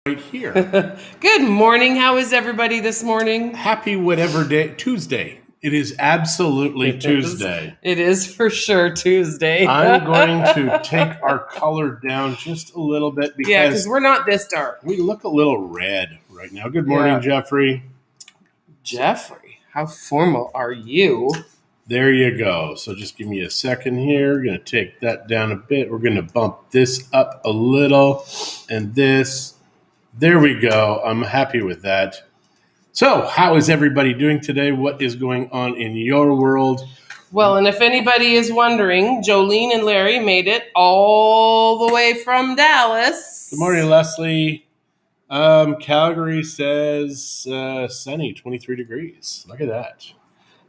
right here. Good morning. How is everybody this morning? Happy whatever day, Tuesday. It is absolutely Tuesday. It is for sure Tuesday. I'm going to take our color down just a little bit Yeah, because because we're not this dark. we look a little red right now. Good morning, Yeah. Jeffrey. Jeffrey, how formal are you? There you go. So just give me a second here. We're going to take that down a bit. We're going to bump this up a little and this. There we go. I'm happy with that. So, how is everybody doing today? What is going on in your world? Well, and if anybody is wondering, Jolene and Larry made it all the way from Dallas. Good morning, Leslie. Calgary says sunny, 23 degrees. Look at that.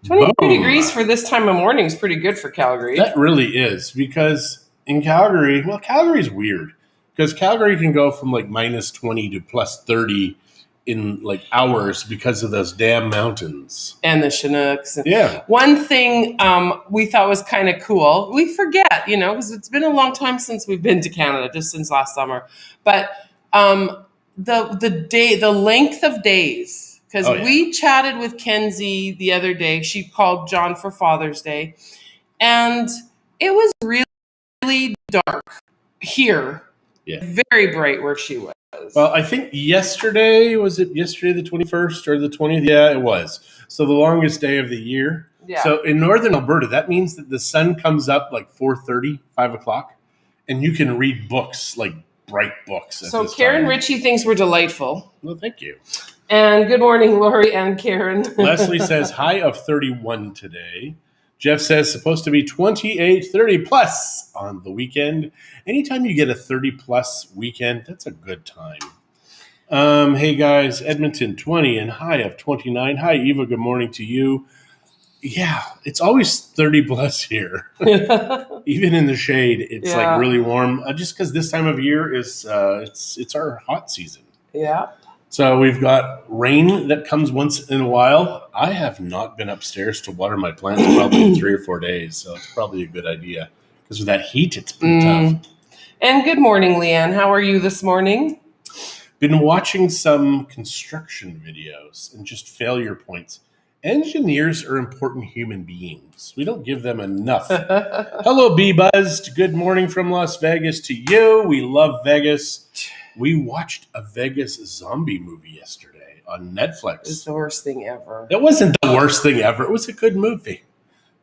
23 Boom. degrees for this time of morning is pretty good for Calgary. That really is, because in Calgary, Calgary's weird because Calgary can go from like minus 20 to plus 30 in like hours because of those damn mountains. And the Chinooks. Yeah. One thing we thought was kind of cool, we forget, because it's been a long time since we've been to Canada, just since last summer. But the length of days, because we chatted with Kenzie the other day. She called John for Father's Day, and it was really dark here. Yeah. Very bright where she was. Well, I think yesterday, was it yesterday the 21st or the 20th? Yeah, it was. So the longest day of the year. Yeah. So in northern Alberta, that means that the sun comes up like 4:30, 5 o'clock, and you can read books, like bright books. So Karen Ritchie thinks we're delightful. Well, thank you. And good morning, Lori and Karen. Leslie says high of 31 today. Jeff says supposed to be 28, 30 plus on the weekend. Anytime you get a 30 plus weekend, that's a good time. Hey guys, Edmonton 20 and high of 29. Hi Eva, good morning to you. Yeah, it's always 30 plus here. Even in the shade, it's like really warm. Just because this time of year is it's our hot season. Yeah. So we've got rain that comes once in a while. I have not been upstairs to water my plants probably in 3 or 4 days, so it's probably a good idea. Because with that heat, it's pretty tough. And good morning, Leanne. How are you this morning? Been watching some construction videos and just failure points. Engineers are important human beings. We don't give them enough. Hello, B-Buzzed. Good morning from Las Vegas to you. We love Vegas. We watched a Vegas zombie movie yesterday on Netflix. It's the worst thing ever. It wasn't the worst thing ever. It was a good movie.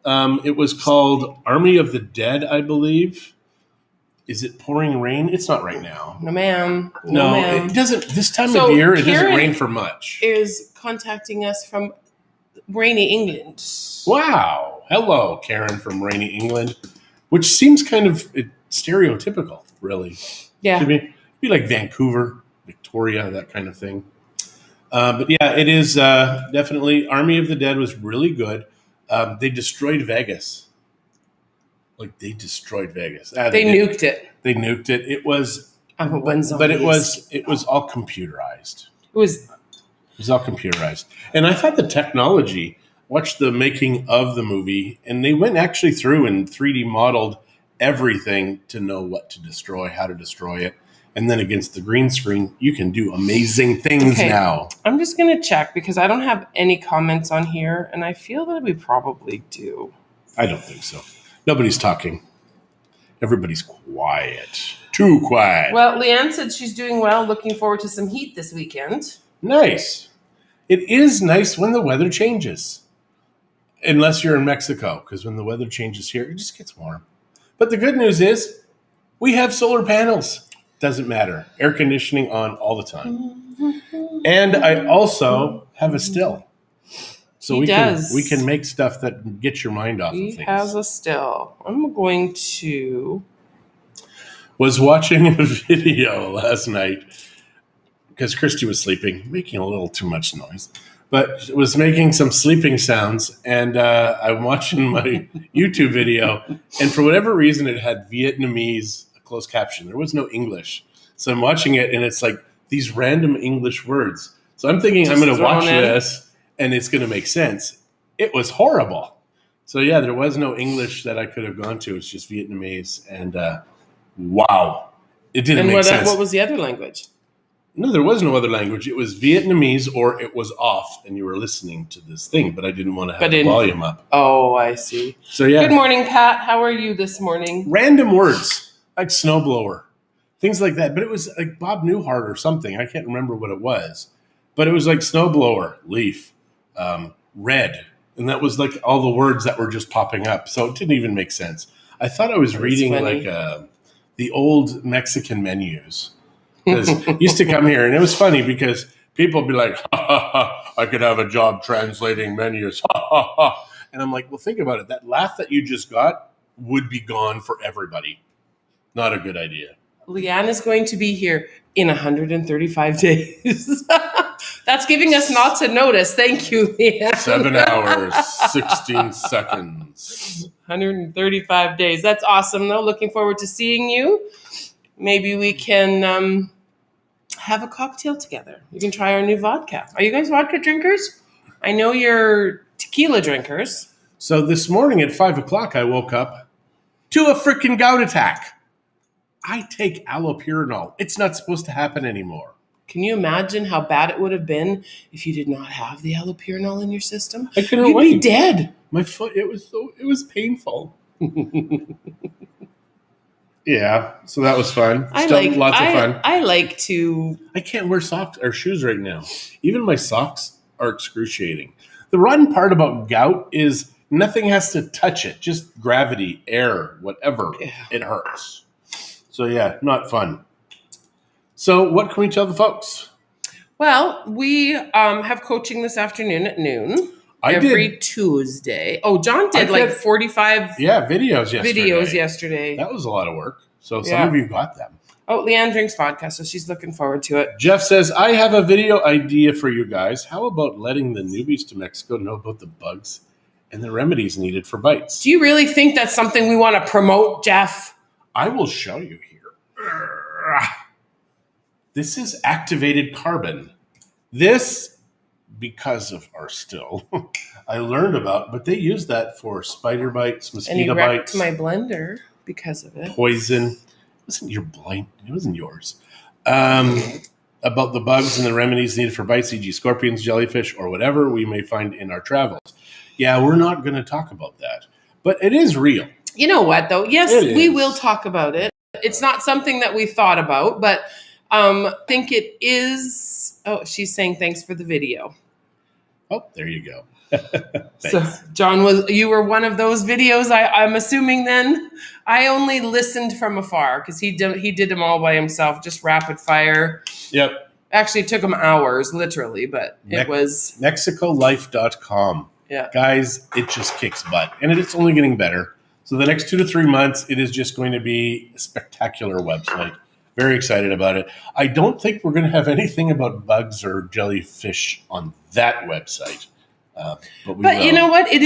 It was called Army of the Dead, I believe. Is it pouring rain? It's not right now. No, ma'am. No, ma'am. It doesn't. This time of year, it doesn't rain for much. Is contacting us from rainy England. Wow. Hello, Karen from rainy England, which seems kind of stereotypical, really. Yeah. To me. Be like Vancouver, Victoria, that kind of thing. But yeah, it is definitely Army of the Dead was really good. They destroyed Vegas. Like they destroyed Vegas. They nuked it. They nuked it. It was, but it was all computerized. It was all computerized, and I thought the technology. Watched the making of the movie, and they went actually through and 3D modeled everything to know what to destroy, how to destroy it. And then against the green screen, you can do amazing things now. I'm just going to check because I don't have any comments on here, and I feel that we probably do. I don't think so. Nobody's talking. Everybody's quiet. Too quiet. Well, Leanne said she's doing well, looking forward to some heat this weekend. Nice. It is nice when the weather changes. Unless you're in Mexico, because when the weather changes here, it just gets warm. But the good news is we have solar panels. Doesn't matter. Air conditioning on all the time. And I also have a still. So we can make stuff that gets your mind off of things. He has a still. I'm going to... Was watching a video last night because Christie was sleeping, making a little too much noise. But was making some sleeping sounds, and I'm watching my YouTube video, and for whatever reason, it had Vietnamese closed caption. There was no English. So I'm watching it, and it's like these random English words. So I'm thinking I'm going to watch this, and it's going to make sense. It was horrible. So yeah, there was no English that I could have gone to. It's just Vietnamese, and wow, it didn't make sense. What was the other language? No, there was no other language. It was Vietnamese or it was off and you were listening to this thing, but I didn't want to have the volume up. Oh, I see. So yeah. Good morning, Pat. How are you this morning? Random words like snowblower, things like that. But it was like Bob Newhart or something. I can't remember what it was. But it was like snowblower, leaf, red. And that was like all the words that were just popping up. So it didn't even make sense. I thought I was reading like the old Mexican menus. Because used to come here, and it was funny because people would be like, ha, ha, ha, I could have a job translating menus. Ha, ha, ha. And I'm like, well, think about it. That laugh that you just got would be gone for everybody. Not a good idea. Leanne is going to be here in 135 days. That's giving us not to notice. Thank you, Leanne. 7 hours, 16 seconds. 135 days. That's awesome, though. Looking forward to seeing you. Maybe we can have a cocktail together. You can try our new vodka. Are you guys vodka drinkers? I know you're tequila drinkers. So this morning at 5 o'clock, I woke up to a freaking gout attack. I take allopurinol. It's not supposed to happen anymore. Can you imagine how bad it would have been if you did not have the allopurinol in your system? I couldn't You'd wait. be dead. My foot, it was painful. Yeah, so that was fun. Lots of fun. I like to. I can't wear socks or shoes right now. Even my socks are excruciating. The rotten part about gout is nothing has to touch it. Just gravity, air, whatever. Yeah. It hurts. So yeah, not fun. So what can we tell the folks? Well, we have coaching this afternoon at noon. Every Tuesday. Oh, John did like 45 videos yesterday. That was a lot of work. So some of you got them. Oh, Leanne drinks vodka, so she's looking forward to it. Jeff says, I have a video idea for you guys. How about letting the newbies to Mexico know about the bugs and the remedies needed for bites? Do you really think that's something we want to promote, Jeff? I will show you here. This is activated carbon. This, because of our still, I learned about, but they use that for spider bites, mosquito bites. And you wrecked my blender because of it. Poison. It wasn't yours. About the bugs and the remedies needed for bites, e.g. scorpions, jellyfish, or whatever we may find in our travels. Yeah, we're not going to talk about that, but it is real. You know what, though? Yes, we will talk about it. It's not something that we thought about, but I think it is. Oh, she's saying thanks for the video. Oh, there you go. So, John, you were one of those videos, I'm assuming then? I only listened from afar because he did them all by himself, just rapid fire. Yep. Actually, it took him hours, literally, but it was... MexicoLife.com. Yeah. Guys, it just kicks butt. And it's only getting better. So the next 2 to 3 months, it is just going to be a spectacular website. Very excited about it. I don't think we're going to have anything about bugs or jellyfish on that website. But you know what? It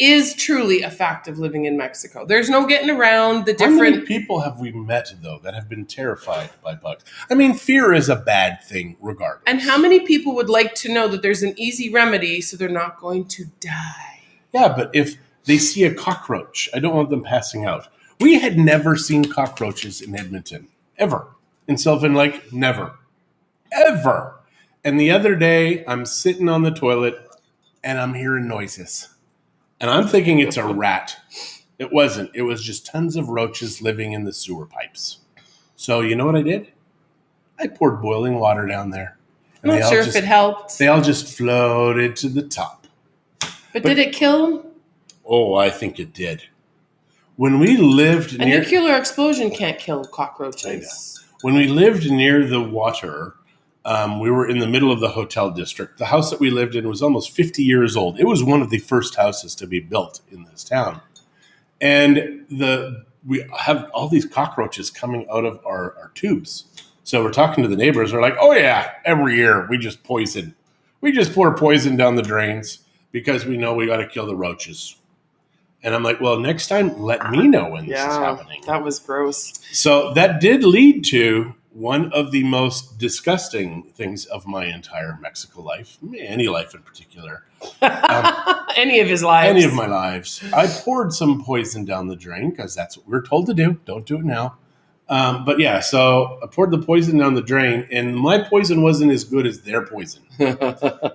is truly a fact of living in Mexico. There's no getting around the different... How many people have we met, though, that have been terrified by bugs? I mean, fear is a bad thing regardless. And how many people would like to know that there's an easy remedy so they're not going to die? Yeah, but if they see a cockroach, I don't want them passing out. We had never seen cockroaches in Edmonton. Ever. In Sylvan Lake, never. Ever. And the other day, I'm sitting on the toilet, and I'm hearing noises. And I'm thinking it's a rat. It wasn't. It was just tons of roaches living in the sewer pipes. So you know what I did? I poured boiling water down there. I'm not sure if it helped. They all just floated to the top. But did it kill them? Oh, I think it did. When we lived near... A nuclear explosion can't kill cockroaches. When we lived near the water... we were in the middle of the hotel district. The house that we lived in was almost 50 years old. It was one of the first houses to be built in this town. And we have all these cockroaches coming out of our tubes. So we're talking to the neighbors. They're like, oh yeah, every year we just pour poison down the drains because we know we got to kill the roaches. And I'm like, well, next time, let me know when this is happening. That was gross. So that did lead to one of the most disgusting things of my entire Mexico life, any life in particular. Any of his lives. Any of my lives. I poured some poison down the drain because that's what we're told to do. Don't do it now. But yeah, so I poured the poison down the drain, and my poison wasn't as good as their poison.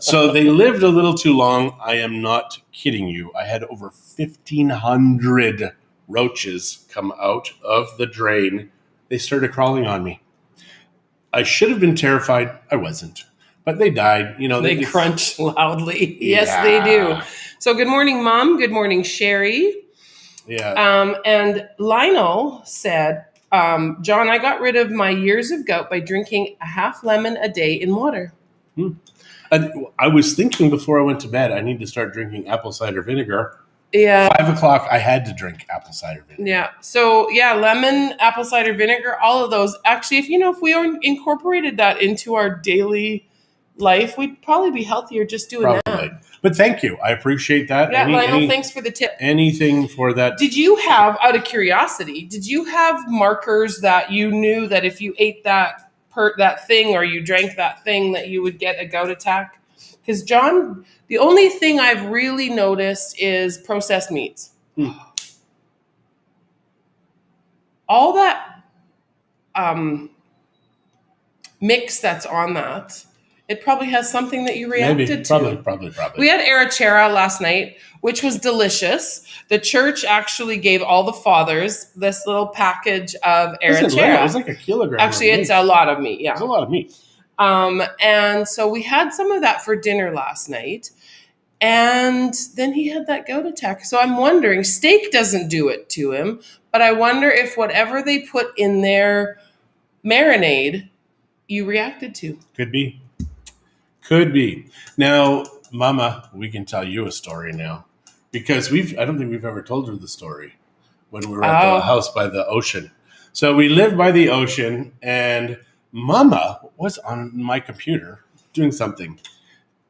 So they lived a little too long. I am not kidding you. I had over 1,500 roaches come out of the drain. They started crawling on me. I should have been terrified. I wasn't. But they died. They crunch loudly. Yes, they do. So good morning, Mom. Good morning, Sherry. Yeah. And Lionel said, John, I got rid of my years of gout by drinking a half lemon a day in water. And I was thinking before I went to bed, I need to start drinking apple cider vinegar. Yeah. 5 o'clock, I had to drink apple cider vinegar. Yeah. So lemon, apple cider vinegar, all of those. Actually, if we incorporated that into our daily life, we'd probably be healthier just doing that. But thank you. I appreciate that. Yeah, Lionel, thanks for the tip. Anything for that. Did you have, out of curiosity, markers that you knew that if you ate that thing or you drank that thing that you would get a gout attack? Because, John, the only thing I've really noticed is processed meats. All that mix that's on that, it probably has something that you reacted to. Probably. We had arrachera last night, which was delicious. The church actually gave all the fathers this little package of arrachera. It was like a kilogram. Actually, it's a lot of meat. Yeah, it's a lot of meat. And so we had some of that for dinner last night. And then he had that gout attack. So I'm wondering, steak doesn't do it to him, but I wonder if whatever they put in their marinade, you reacted to. Could be. Now, Mama, we can tell you a story now. Because I don't think we've ever told her the story when we were at the house by the ocean. So we lived by the ocean, and Mama was on my computer doing something.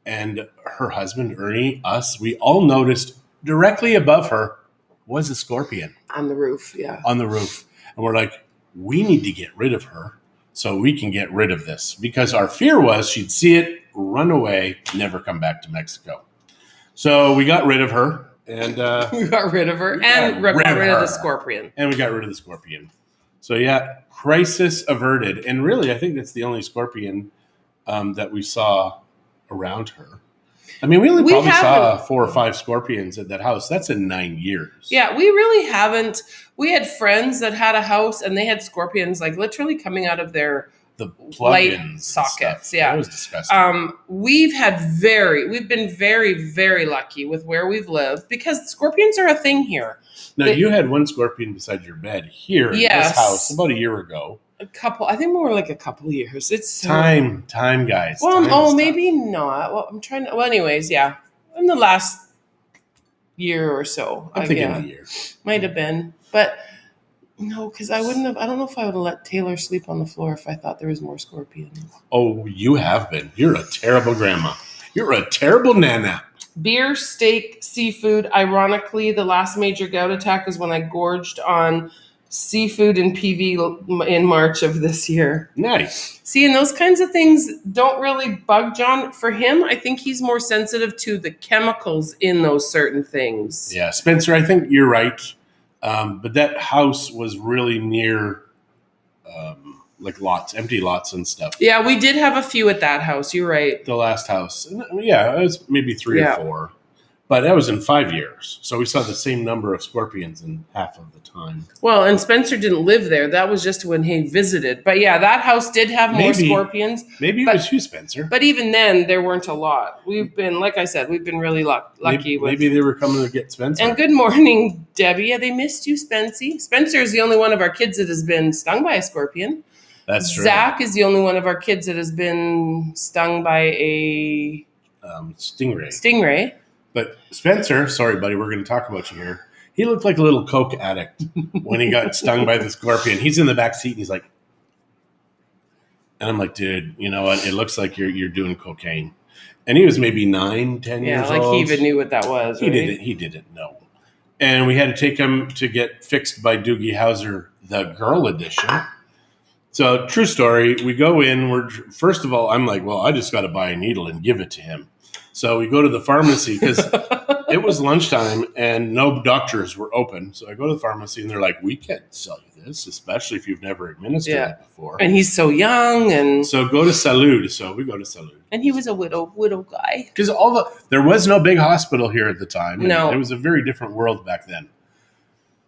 And her husband, Ernie, we all noticed directly above her was a scorpion. On the roof, yeah. On the roof. And we're like, we need to get rid of her so we can get rid of this. Because our fear was she'd see it, run away, never come back to Mexico. So we got rid of her. And we got rid of her and got rid of the scorpion. And we got rid of the scorpion. So yeah, crisis averted. And really, I think that's the only scorpion that we saw around her. I mean, we probably saw 4 or 5 scorpions at that house. That's in 9 years. Yeah, we really haven't. We had friends that had a house and they had scorpions like literally coming out of their light sockets. Yeah, that was disgusting. We've been very, very lucky with where we've lived because scorpions are a thing here. Now, you had one scorpion beside your bed here in this house about a year ago. I think more like a couple years. It's time, guys. Well, maybe not. Well, anyways, yeah. In the last year or so. I'm thinking a year. Might have been. But no, because I don't know if I would have let Taylor sleep on the floor if I thought there was more scorpions. Oh, you have been. You're a terrible grandma. You're a terrible nana. Beer, steak, seafood. Ironically, the last major gout attack is when I gorged on seafood and PV in March of this year. Nice. See, and those kinds of things don't really bug John. For him, I think he's more sensitive to the chemicals in those certain things. Yeah, Spencer, I think you're right. But that house was really near like empty lots and stuff. Yeah, we did have a few at that house. You're right. The last house. Yeah, it was maybe 3 or 4. But that was in 5 years. So we saw the same number of scorpions in half of the time. Well, and Spencer didn't live there. That was just when he visited. But yeah, that house did have more scorpions. Maybe it was you, Spencer. But even then, there weren't a lot. We've been, like I said, we've been really lucky. Maybe they were coming to get Spencer. And good morning, Debbie. Yeah, they missed you, Spency. Spencer is the only one of our kids that has been stung by a scorpion. That's true. Zach is the only one of our kids that has been stung by a stingray. But Spencer, sorry, buddy, we're going to talk about you here. He looked like a little coke addict when he got stung by the scorpion. He's in the back seat and he's like, and I'm like, dude, you know what? It looks like you're doing cocaine. And he was maybe 9, 10 years old. Yeah, like he even knew what that was. He didn't know. And we had to take him to get fixed by Doogie Howser, the girl edition. So true story. We go in. First of all, I'm like, well, I just got to buy a needle and give it to him. So we go to the pharmacy because It was lunchtime and no doctors were open. So I go to the pharmacy and they're like, we can't sell you this, especially if you've never administered it before. And he's so young. And so go to Salud. So we go to Salud. And he was a widow guy. Because there was no big hospital here at the time. No. It was a very different world back then.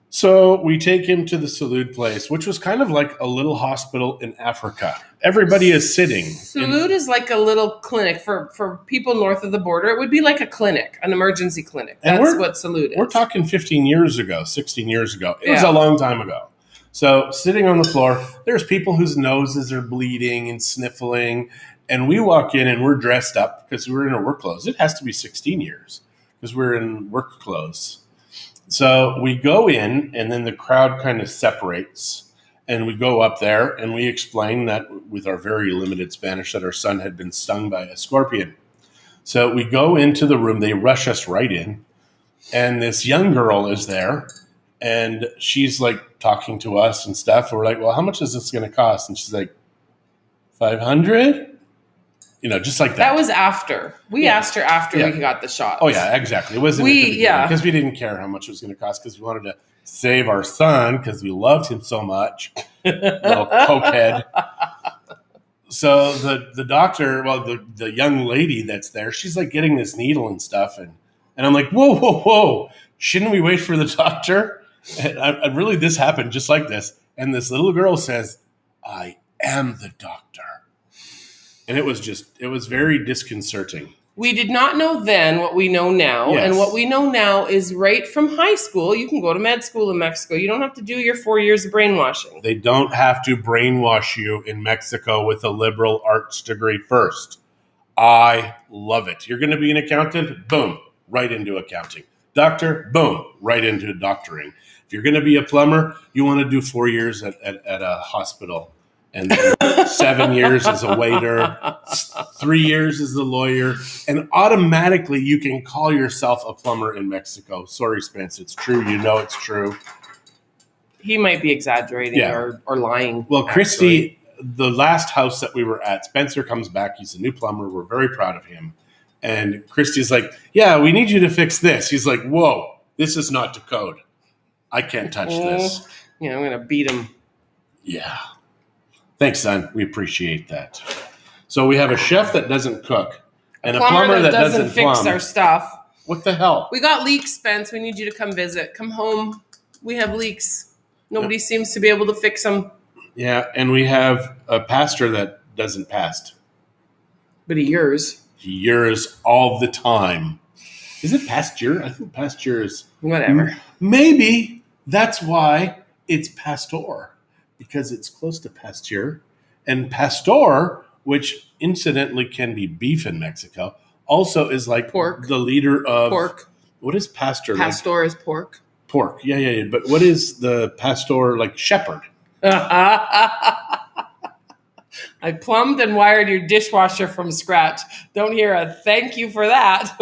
So we take him to the Salud place, which was kind of like a little hospital in Africa. Everybody is sitting. Salud is like a little clinic for people north of the border. It would be like a clinic, an emergency clinic. That's what Salud is. We're talking 15 years ago, 16 years ago. It was a long time ago. So sitting on the floor, there's people whose noses are bleeding and sniffling. And we walk in and we're dressed up because we're in our work clothes. It has to be 16 years because we're in work clothes. So we go in and then the crowd kind of separates and we go up there and we explain that with our very limited Spanish that our son had been stung by a scorpion. So we go into the room, they rush us right in, and this young girl is there and she's like talking to us and stuff. We're like, well, how much is this going to cost? And she's like, 500? Just like that. That was after. We asked her after we got the shot. Oh, yeah, exactly. It wasn't because we didn't care how much it was going to cost because we wanted to save our son because we loved him so much. Little cokehead. So the doctor, the young lady that's there, she's like getting this needle and stuff. And I'm like, whoa. Shouldn't we wait for the doctor? And really, this happened just like this. And this little girl says, I am the doctor. And it was very disconcerting. We did not know then what we know now. Yes. And what we know now is right from high school. You can go to med school in Mexico. You don't have to do your 4 years of brainwashing. They don't have to brainwash you in Mexico with a liberal arts degree first. I love it. You're going to be an accountant? Boom, right into accounting. Doctor? Boom, right into doctoring. If you're going to be a plumber, you want to do 4 years at a hospital. And then 7 years as a waiter, 3 years as a lawyer, and automatically you can call yourself a plumber in Mexico. Sorry, Spence, it's true. It's true. He might be exaggerating or lying. Well, Christie, the last house that we were at, Spencer comes back. He's a new plumber. We're very proud of him. And Christie's like, yeah, we need you to fix this. He's like, whoa, this is not to code. I can't touch this. I'm going to beat him. Yeah. Thanks, son. We appreciate that. So we have a chef that doesn't cook and a plumber that doesn't fix our stuff. What the hell? We got leaks, Spence. We need you to come visit. Come home. We have leaks. Nobody seems to be able to fix them. Yeah, and we have a pastor that doesn't fast. But he yours. He yours all the time. Is it pasture? I think pasture is... Whatever. Maybe that's why it's pastor. Because it's close to pasture. And pastor, which incidentally can be beef in Mexico, also is like pork. The leader of... Pork. What is pastor? Pastor is pork. Pork, yeah. But what is the pastor, like shepherd? I plumbed and wired your dishwasher from scratch. Don't hear a thank you for that.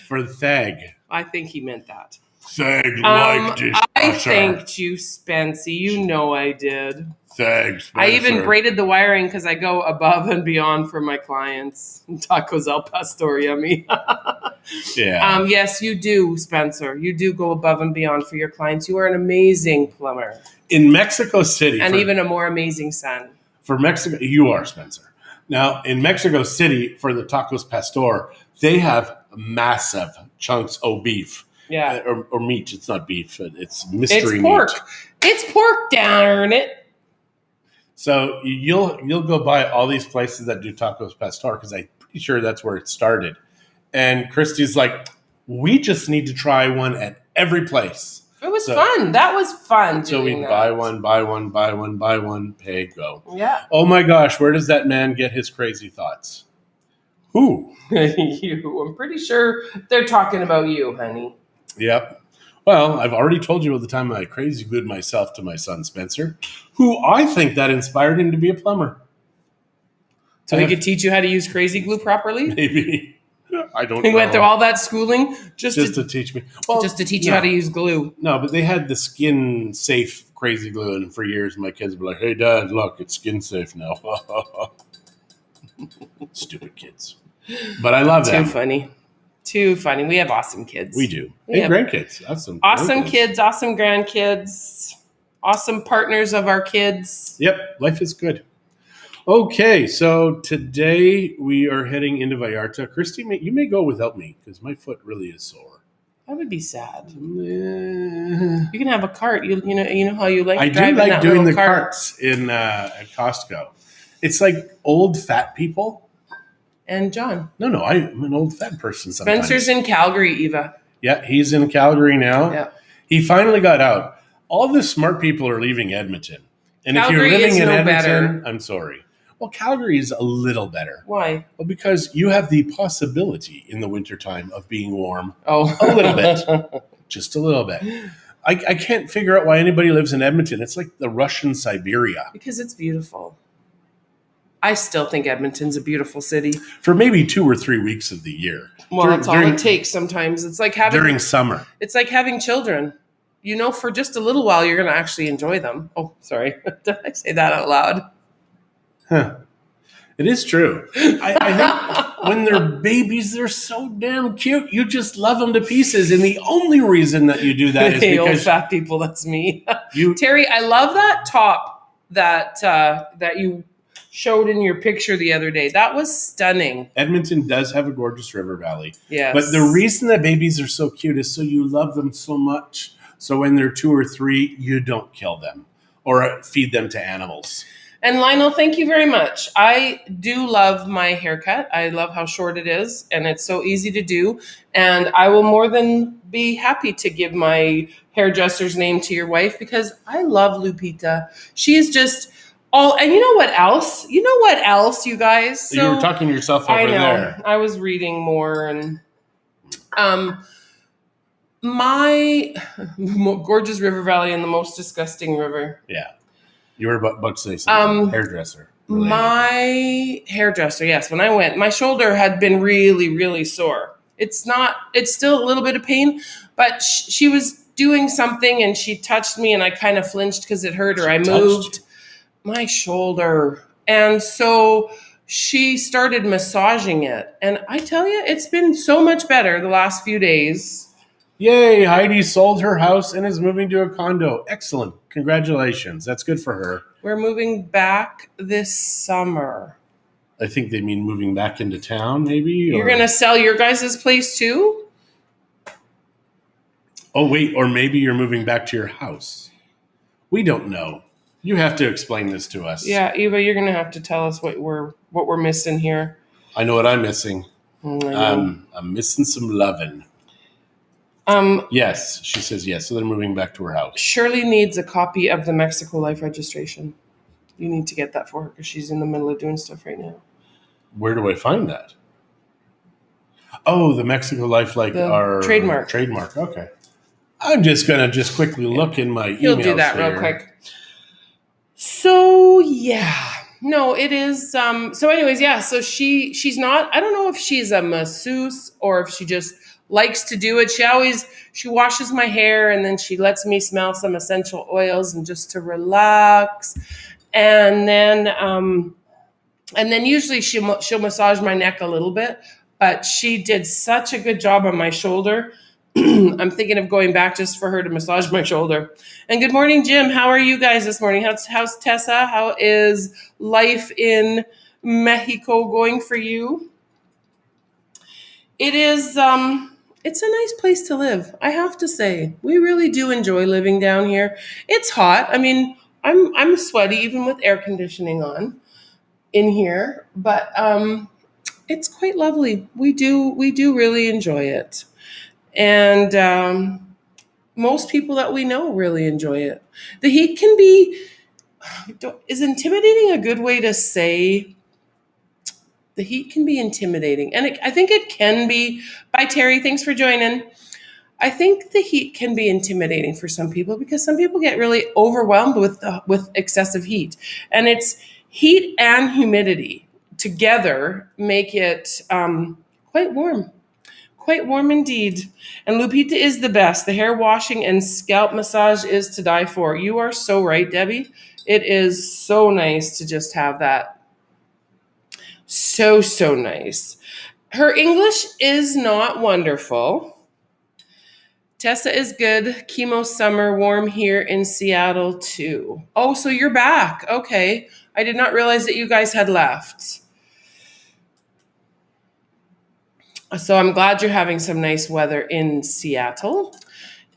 For the thag. I think he meant that. Thag like dishwasher. I thanked you, Spency. You know I did. Thanks, I even braided the wiring because I go above and beyond for my clients. Tacos al pastor, yummy. Yeah. Yes, you do, Spencer. You do go above and beyond for your clients. You are an amazing plumber. In Mexico City. And even a more amazing son. For Mexico, you are, Spencer. Now, in Mexico City, for the tacos pastor, they have massive chunks of beef. Yeah. Or meat. It's not beef. It's mystery meat. It's pork. It's pork, darn it. So you'll go by all these places that do tacos pastor because I'm pretty sure that's where it started. And Christie's like, we just need to try one at every place. It was fun. That was fun. So we buy one, pay, go. Yeah. Oh my gosh, where does that man get his crazy thoughts? Who? You. I'm pretty sure they're talking about you, honey. Yep. Well, I've already told you all the time I crazy glued myself to my son Spencer, who I think that inspired him to be a plumber. So he could teach you how to use crazy glue properly? Maybe. I don't know. He went through all that schooling just to teach me. Well, just to teach you how to use glue. No, but they had the skin safe crazy glue, and for years my kids were like, hey, Dad, look, it's skin safe now. Stupid kids. But I love them. Too funny. Too funny. We have awesome kids. We do. We have grandkids. awesome kids, awesome grandkids, awesome partners of our kids. Yep, life is good. Okay, so today we are heading into Vallarta. Christy, you may go without me because my foot really is sore. That would be sad. You can have a cart. You know how you like. I do like doing the carts in at Costco. It's like old fat people. And John. No, I'm an old fat person. Sometimes. Spencer's in Calgary, Eva. Yeah, he's in Calgary now. Yeah. He finally got out. All the smart people are leaving Edmonton, and Calgary if you're living in Edmonton, better. I'm sorry. Well, Calgary is a little better. Why? Well, because you have the possibility in the wintertime of being warm. Oh, a little bit. Just a little bit. I can't figure out why anybody lives in Edmonton. It's like the Russian Siberia. Because it's beautiful. I still think Edmonton's a beautiful city. For maybe 2 or 3 weeks of the year. Well, that's all it takes sometimes. It's like having... During summer. It's like having children. For just a little while, you're going to actually enjoy them. Oh, sorry. Did I say that out loud? Huh. It is true. I think when they're babies, they're so damn cute. You just love them to pieces. And the only reason that you do that is because... old fat people, that's me. Terry, I love that top that you showed in your picture the other day. That was stunning. Edmonton does have a gorgeous river valley. Yes. But the reason that babies are so cute is so you love them so much. So when they're 2 or 3, you don't kill them or feed them to animals. And Lionel, thank you very much. I do love my haircut. I love how short it is, and it's so easy to do. And I will more than be happy to give my hairdresser's name to your wife because I love Lupita. She is just all, and you know what else? You guys? So, you were talking to yourself over there. I was reading more, and my gorgeous river valley and the most disgusting river. Yeah. You were about to say something. Hairdresser. Related. My hairdresser, yes. When I went, my shoulder had been really, really sore. It's still a little bit of pain, but she was doing something and she touched me and I kind of flinched because it hurt her. I moved my shoulder. And so she started massaging it. And I tell you, it's been so much better the last few days. Yay, Heidi sold her house and is moving to a condo. Excellent. Congratulations. That's good for her. We're moving back this summer. I think they mean moving back into town, maybe? You're going to sell your guys' place too? Oh, wait. Or maybe you're moving back to your house. We don't know. You have to explain this to us. Yeah, Eva, you're going to have to tell us what we're missing here. I know what I'm missing. I'm missing some lovin'. Yes, she says yes. So they're moving back to her house. Shirley needs a copy of the Mexico Life registration. You need to get that for her because she's in the middle of doing stuff right now. Where do I find that? Oh, the Mexico Life, our trademark. Trademark. Okay. I'm just gonna quickly look in my emails. You'll do that real quick. So yeah. No, it is. So anyways, yeah. So she's not. I don't know if she's a masseuse or if she just likes to do it. She washes my hair and then she lets me smell some essential oils and just to relax. And then usually she'll massage my neck a little bit, but she did such a good job on my shoulder. I'm thinking of going back just for her to massage my shoulder. And good morning, Jim. How are you guys this morning? How's Tessa? How is life in Mexico going for you? It is, it's a nice place to live, I have to say. We really do enjoy living down here. It's hot. I mean, I'm sweaty even with air conditioning on in here, but it's quite lovely. We do really enjoy it. And most people that we know really enjoy it. The heat can be, is intimidating a good way to say? The heat can be intimidating. And I think it can be. Bye, Terry. Thanks for joining. I think the heat can be intimidating for some people because some people get really overwhelmed with excessive heat. And it's heat and humidity together make it quite warm. Quite warm indeed. And Lupita is the best. The hair washing and scalp massage is to die for. You are so right, Debbie. It is so nice to just have that. So nice. Her English is not wonderful. Tessa is good. Chemo summer, warm here in Seattle too. Oh, so you're back. Okay. I did not realize that you guys had left. So I'm glad you're having some nice weather in Seattle.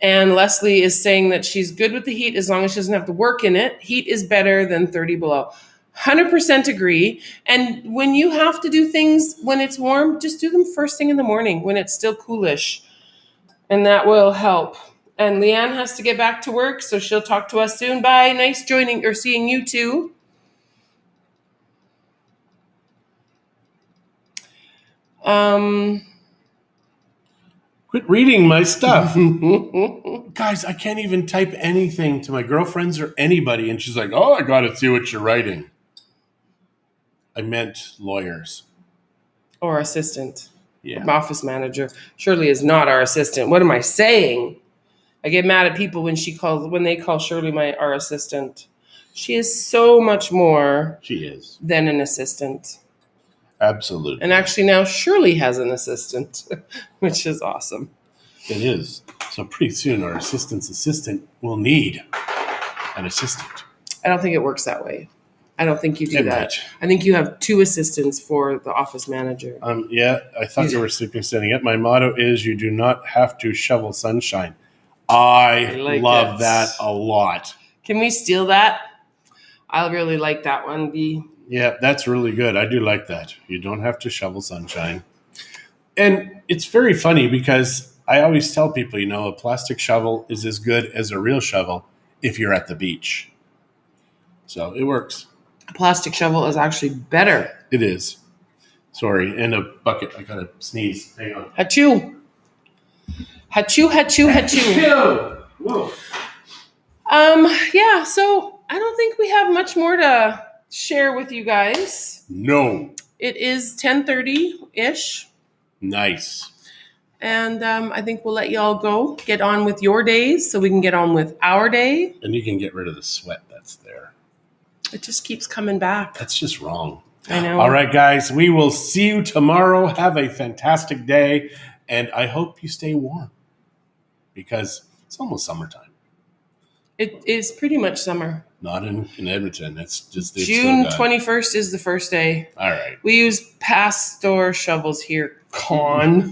And Leslie is saying that she's good with the heat as long as she doesn't have to work in it. Heat is better than 30 below. 100% agree. And when you have to do things when it's warm, just do them first thing in the morning when it's still coolish. And that will help. And Leanne has to get back to work, so she'll talk to us soon. Bye. Nice joining or seeing you too. Quit reading my stuff. Guys, I can't even type anything to my girlfriends or anybody. And she's like, oh, I got to see what you're writing. I meant lawyers. Or assistant. Yeah. Office manager. Shirley is not our assistant. What am I saying? I get mad at people when they call Shirley our assistant. She is so much more than an assistant. Absolutely. And actually now Shirley has an assistant, which is awesome. It is. So pretty soon our assistant's assistant will need an assistant. I don't think it works that way. I don't think you do that. Might. I think you have 2 assistants for the office manager. Yeah, I thought you were sleeping standing up. My motto is you do not have to shovel sunshine. I love that a lot. Can we steal that? I really like that one, B. Yeah, that's really good. I do like that. You don't have to shovel sunshine. And it's very funny because I always tell people, a plastic shovel is as good as a real shovel if you're at the beach. So it works. A plastic shovel is actually better. It is. Sorry, and a bucket. I gotta sneeze. Hang on. Achoo. Achoo, achoo, achoo. Whoa. Yeah, so I don't think we have much more to share with you guys. No. It is 10:30-ish. Nice. And I think we'll let y'all go. Get on with your days so we can get on with our day. And you can get rid of the sweat that's there. It just keeps coming back. That's just wrong. I know. All right, guys. We will see you tomorrow. Have a fantastic day. And I hope you stay warm because it's almost summertime. It is pretty much summer. Not in Edmonton. It's just June 21st is the first day. All right. We use Pastor shovels here. Con.